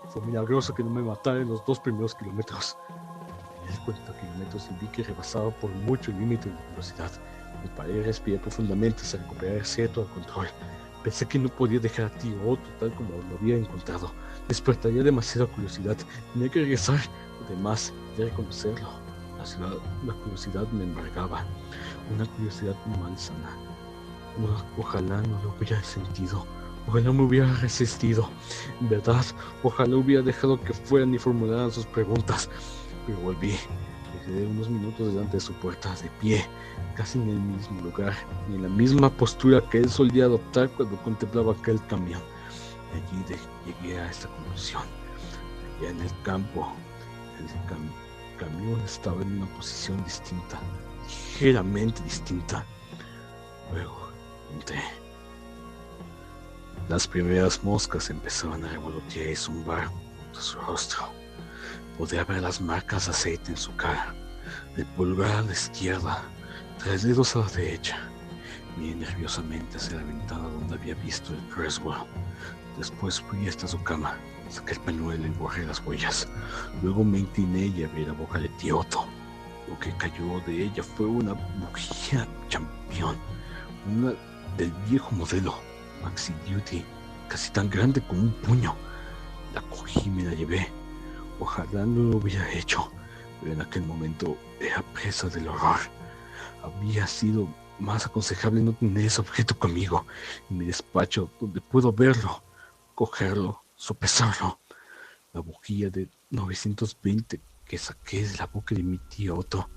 Fue milagroso que no me matara en los 2 primeros kilómetros. Tenía 40 kilómetros y vi que rebasaba por mucho el límite de velocidad. Me paré y respiré profundamente hasta recuperar cierto control. Pensé que no podía dejar a tío Otto tal como lo había encontrado. Despertaría demasiada curiosidad. Tenía que regresar. Además de reconocerlo, la curiosidad me embargaba. Una curiosidad malsana. Ojalá no lo hubiera sentido. Ojalá me hubiera resistido. En verdad, ojalá hubiera dejado que fueran y formularan sus preguntas. Pero volví. Me quedé unos minutos delante de su puerta, de pie, casi en el mismo lugar y en la misma postura que él solía adoptar cuando contemplaba aquel camión. Y allí llegué a esta conclusión. Allá en el campo, el camión estaba en una posición distinta, ligeramente distinta. Luego entré. Las primeras moscas empezaban a revolotear y zumbar junto a su rostro. Podía ver las marcas de aceite en su cara, el pulgar a la izquierda, 3 dedos a la derecha. Miré nerviosamente hacia la ventana donde había visto el Creswell. Después fui hasta su cama, saqué el pañuelo y borré las huellas. Luego me incliné y abrí la boca de tío Otto. Lo que cayó de ella fue una bujía champion, una del viejo modelo, Maxi Duty, casi tan grande como un puño. La cogí y me la llevé. Ojalá no lo hubiera hecho, pero en aquel momento era presa del horror. Había sido más aconsejable no tener ese objeto conmigo en mi despacho, donde puedo verlo, cogerlo, sopesarlo. La bujía de 920 que saqué de la boca de mi tío Otto.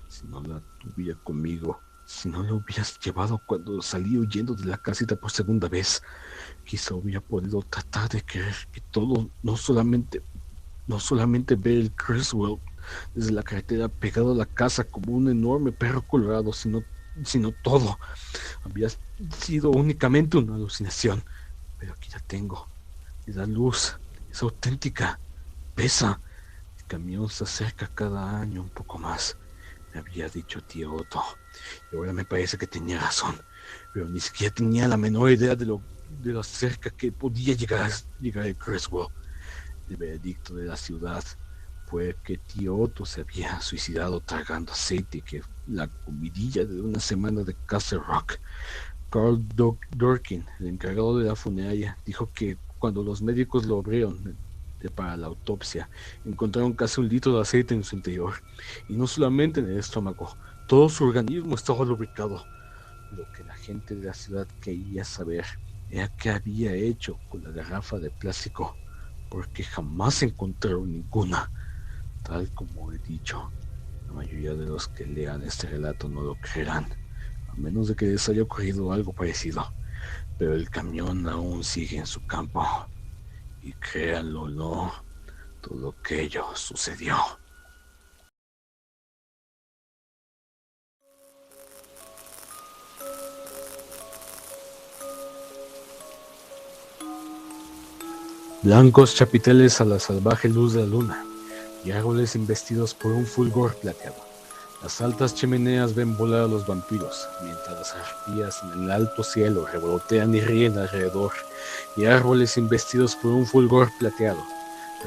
Si no la tuviera conmigo, si no la hubieras llevado cuando salí huyendo de la casita por segunda vez, quizá hubiera podido tratar de creer que todo, no solamente ver el Creswell desde la carretera pegado a la casa como un enorme perro colorado, sino todo. Había sido únicamente una alucinación, pero aquí la tengo. Y da luz, es auténtica, pesa. El camión se acerca cada año un poco más, me había dicho tío Otto. Y ahora me parece que tenía razón, pero ni siquiera tenía la menor idea de lo cerca que podía llegar el Creswell. El veredicto de la ciudad fue que tío Otto se había suicidado tragando aceite, que la comidilla de una semana de Castle Rock. Carl Dorkin, el encargado de la funeraria, dijo que cuando los médicos lo abrieron para la autopsia, encontraron casi 1 litro de aceite en su interior, y no solamente en el estómago, todo su organismo estaba lubricado. Lo que la gente de la ciudad quería saber era qué había hecho con la garrafa de plástico, porque jamás encontraron ninguna. Tal como he dicho, la mayoría de los que lean este relato no lo creerán, a menos de que les haya ocurrido algo parecido. Pero el camión aún sigue en su campo, y créanlo o no, todo aquello sucedió. Blancos chapiteles a la salvaje luz de la luna, y árboles investidos por un fulgor plateado. Las altas chimeneas ven volar a los vampiros, mientras las arpías en el alto cielo revolotean y ríen alrededor, y árboles investidos por un fulgor plateado.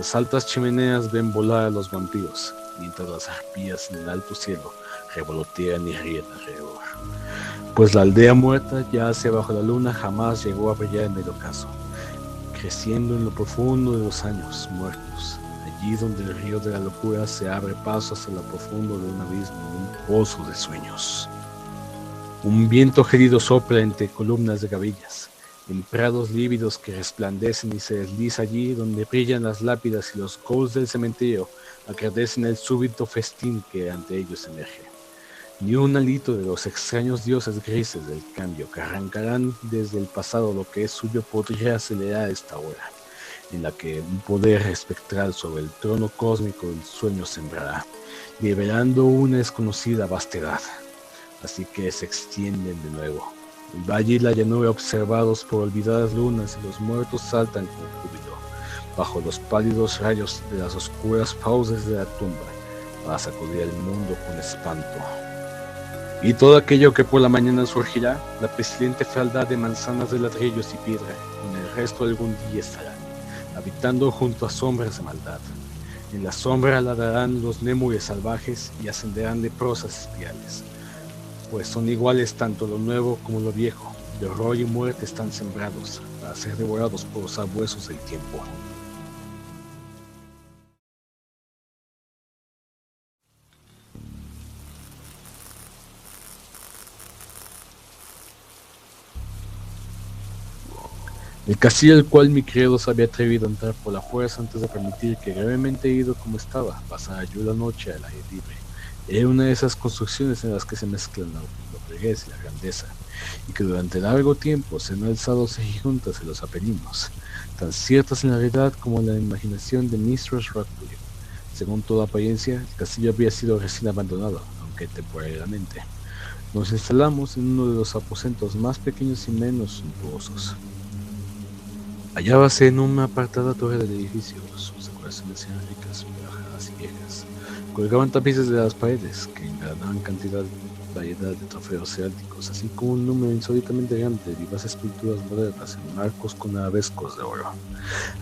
Las altas chimeneas ven volar a los vampiros, mientras las arpías en el alto cielo revolotean y ríen alrededor. Pues la aldea muerta yace bajo la luna jamás llegó a brillar en el ocaso, creciendo en lo profundo de los años muertos, allí donde el río de la locura se abre paso hacia lo profundo de un abismo, un pozo de sueños. Un viento gélido sopla entre columnas de gavillas, en prados lívidos que resplandecen y se desliza allí donde brillan las lápidas y los ghouls del cementerio agradecen el súbito festín que ante ellos emerge. Ni un alito de los extraños dioses grises del cambio que arrancarán desde el pasado lo que es suyo podría acelerar esta hora, en la que un poder espectral sobre el trono cósmico del sueño sembrará, liberando una desconocida vastedad. Así que se extienden de nuevo. El valle y la llanura observados por olvidadas lunas y los muertos saltan con júbilo, bajo los pálidos rayos de las oscuras fauces de la tumba, para sacudir el mundo con espanto. Y todo aquello que por la mañana surgirá, la pestilente fealdad de manzanas de ladrillos y piedra, con el resto algún día estarán, habitando junto a sombras de maldad. En la sombra ladrarán los lémures salvajes y ascenderán leprosas espirales, pues son iguales tanto lo nuevo como lo viejo, de horror y muerte están sembrados, para ser devorados por los sabuesos del tiempo. El castillo al cual mi criado se había atrevido a entrar por la fuerza antes de permitir que gravemente herido como estaba, pasara yo la noche al aire libre. Era una de esas construcciones en las que se mezclan la nobleza y la grandeza, y que durante largo tiempo se han alzado juntas en los Apeninos, tan ciertas en la realidad como en la imaginación de Mistress Radcliffe. Según toda apariencia, el castillo había sido recién abandonado, aunque temporariamente. Nos instalamos en uno de los aposentos más pequeños y menos suntuosos. Hallábase en una apartada torre del edificio. Sus decoraciones eran ricas, bajadas y viejas. Colgaban tapices de las paredes que engranaban variedad de trofeos heráldicos, así como un número insólitamente grande de vivaces pinturas modernas en marcos con arabescos de oro.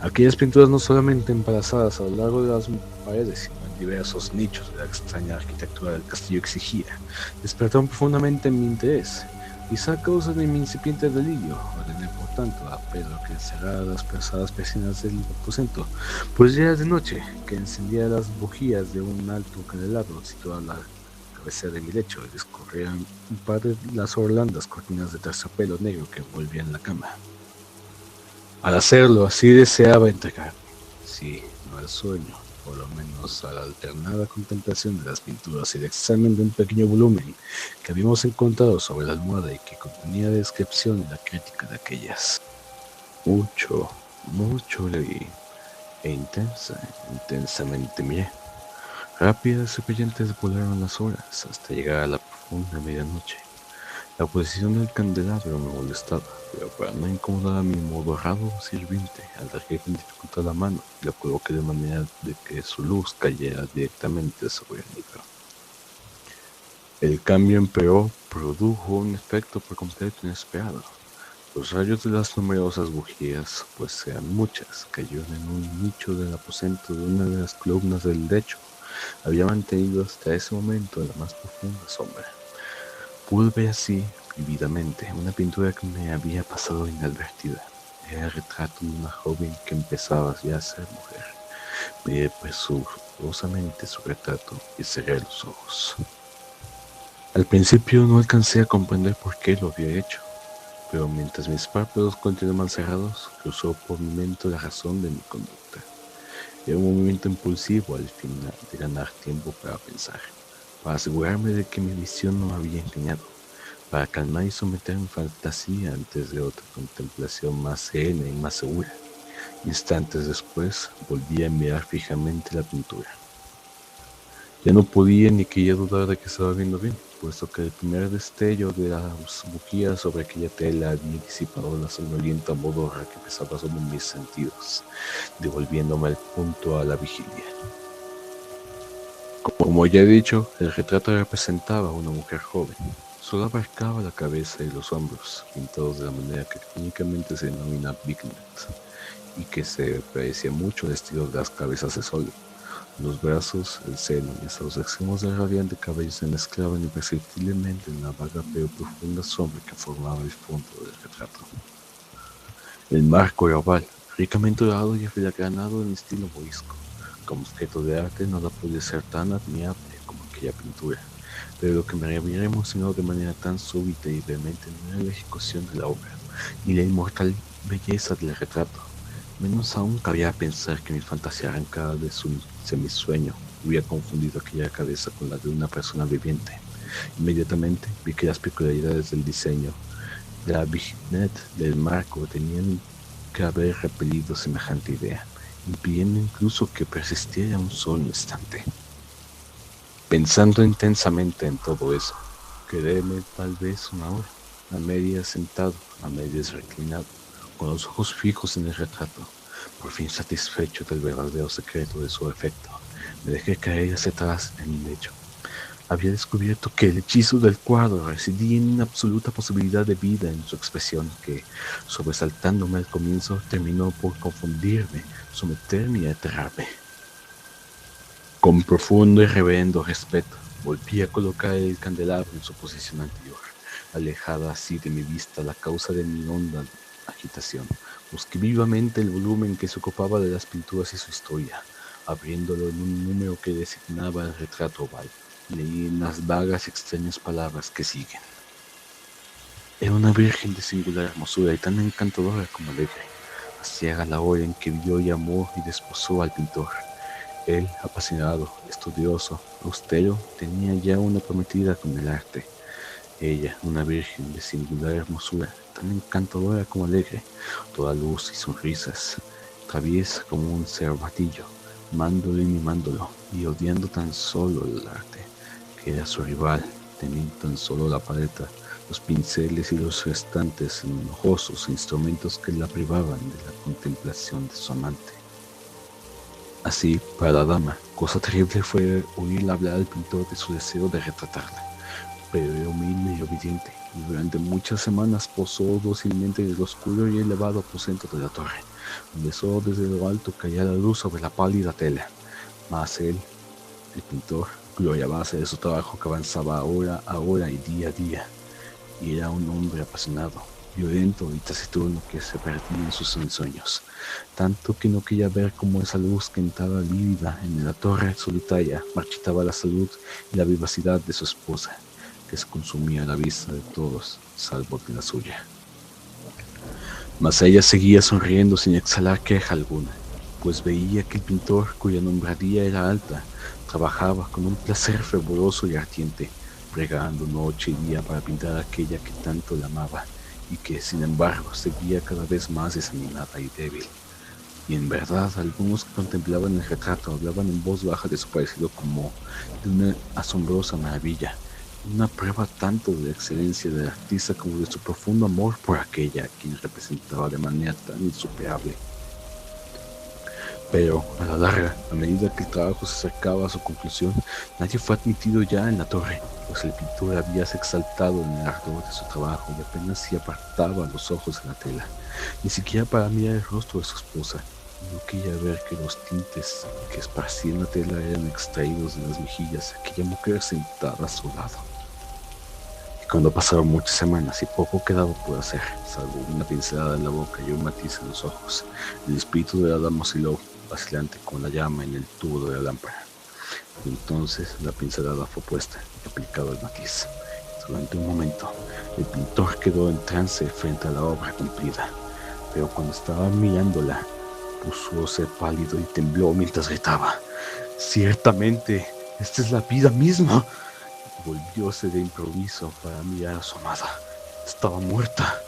Aquellas pinturas no solamente embarazadas a lo largo de las paredes, sino en diversos nichos de la extraña arquitectura del castillo exigía, despertaron profundamente mi interés. Quizá a causa de mi incipiente delirio, ordené por tanto a Pedro que encerrara las pesadas persianas del aposento, pues ya era de noche, que encendiera las bujías de un alto candelabro situado a la cabecera de mi lecho y descorrieran un par de las orlandas cortinas de terciopelo negro que envolvían la cama. Al hacerlo, así deseaba entregarme, sí, no al sueño, por lo menos a la alternada contemplación de las pinturas y el examen de un pequeño volumen que habíamos encontrado sobre la almohada y que contenía la descripción y la crítica de aquellas. Mucho leí, e intensamente miré. Rápidas y brillantes volaron las horas hasta llegar a la profunda medianoche. La posición del candelabro me molestaba, pero para no incomodar a mi modorrado sirviente, alargué con dificultad la mano y la coloqué de manera de que su luz cayera directamente sobre el libro. El cambio, empero, produjo un efecto por completo inesperado. Los rayos de las numerosas bujías, pues eran muchas, cayeron en un nicho del aposento de una de las columnas del lecho. Había mantenido hasta ese momento la más profunda sombra. Pude ver así, vividamente, una pintura que me había pasado inadvertida. Era el retrato de una joven que empezaba ya a ser mujer. Miré presurosamente su retrato y cerré los ojos. Al principio no alcancé a comprender por qué lo había hecho, pero mientras mis párpados continuaban cerrados, cruzó por mi mente la razón de mi conducta. Era un movimiento impulsivo al final de ganar tiempo para pensar, para asegurarme de que mi visión no me había engañado, para calmar y someter mi fantasía antes de otra contemplación más serena y más segura. Instantes después, volví a mirar fijamente la pintura. Ya no podía ni quería dudar de que estaba viendo bien, puesto que el primer destello de las bujías sobre aquella tela había disipado la soñolienta modorra que pesaba sobre mis sentidos, devolviéndome al punto a la vigilia. Como ya he dicho, el retrato representaba a una mujer joven. Solo abarcaba la cabeza y los hombros, pintados de la manera que clínicamente se denomina vignette, y que se parecía mucho al estilo de las cabezas de Solo. Los brazos, el seno y hasta los extremos del radiante cabello se mezclaban imperceptiblemente en la vaga pero profunda sombra que formaba el fondo del retrato. El marco era oval, ricamente dorado y afilagranado en estilo morisco. Como objeto de arte nada podía ser tan admirable como aquella pintura, pero lo que me había emocionado de manera tan súbita y vehemente no era la ejecución de la obra, ni la inmortal belleza del retrato. Menos aún cabía pensar que mi fantasía arrancada de su semisueño hubiera confundido aquella cabeza con la de una persona viviente. Inmediatamente vi que las peculiaridades del diseño de la vignette del marco tenían que haber repelido semejante idea, impidiendo incluso que persistiera un solo instante. Pensando intensamente en todo eso, quedéme tal vez una hora, a medias sentado, a medias reclinado, con los ojos fijos en el retrato. Por fin satisfecho del verdadero secreto de su efecto, me dejé caer hacia atrás en mi lecho. Había descubierto que el hechizo del cuadro residía en una absoluta posibilidad de vida en su expresión que, sobresaltándome al comienzo, terminó por confundirme, someterme y aterrarme. Con profundo y reverendo respeto, volví a colocar el candelabro en su posición anterior, alejada así de mi vista la causa de mi honda agitación. Busqué vivamente el volumen que se ocupaba de las pinturas y su historia, abriéndolo en un número que designaba el retrato oval. Leí en las vagas y extrañas palabras que siguen. Era una virgen de singular hermosura y tan encantadora como alegre. Hacia la hora en que vio y amó y desposó al pintor. Él, apasionado, estudioso, austero, tenía ya una prometida con el arte. Ella, una virgen de singular hermosura, tan encantadora como alegre, toda luz y sonrisas, traviesa como un cervatillo, amándolo y mimándolo, y odiando tan solo el arte, que era su rival, teniendo tan solo la paleta, los pinceles y los restantes enojosos instrumentos que la privaban de la contemplación de su amante. Así, para la dama, cosa terrible fue oírla hablar al pintor de su deseo de retratarla, pero era humilde y obediente, y durante muchas semanas posó dócilmente en el oscuro y elevado aposento de la torre, donde solo desde lo alto caía la luz sobre la pálida tela. Mas él, el pintor, gloria base de su trabajo que avanzaba hora a hora y día a día, y era un hombre apasionado, violento y taciturno que se perdía en sus ensueños, tanto que no quería ver cómo esa luz que entraba lívida en la torre solitaria marchitaba la salud y la vivacidad de su esposa, que se consumía a la vista de todos, salvo de la suya. Mas ella seguía sonriendo sin exhalar queja alguna, pues veía que el pintor, cuya nombradía era alta, trabajaba con un placer fervoroso y ardiente, pregando noche y día para pintar a aquella que tanto la amaba, y que, sin embargo, seguía cada vez más desanimada y débil. Y en verdad, algunos que contemplaban el retrato hablaban en voz baja de su parecido como de una asombrosa maravilla, una prueba tanto de la excelencia del artista como de su profundo amor por aquella a quien representaba de manera tan insuperable. Pero, a la larga, a medida que el trabajo se acercaba a su conclusión, nadie fue admitido ya en la torre, pues el pintor habíase exaltado en el ardor de su trabajo y apenas si apartaba los ojos de la tela, ni siquiera para mirar el rostro de su esposa. No quería ver que los tintes que esparcían la tela eran extraídos de las mejillas de aquella mujer sentada a su lado. Y cuando pasaron muchas semanas y poco quedaba por hacer, salvo una pincelada en la boca y un matiz en los ojos, el espíritu de la dama osciló, vacilante con la llama en el tubo de la lámpara. Y entonces la pincelada fue puesta y aplicado el matiz. Durante un momento, el pintor quedó en trance frente a la obra cumplida, pero cuando estaba mirándola, púsose pálido y tembló mientras gritaba: «¡Ciertamente, esta es la vida misma!». Volvióse de improviso para mirar a su amada. Estaba muerta.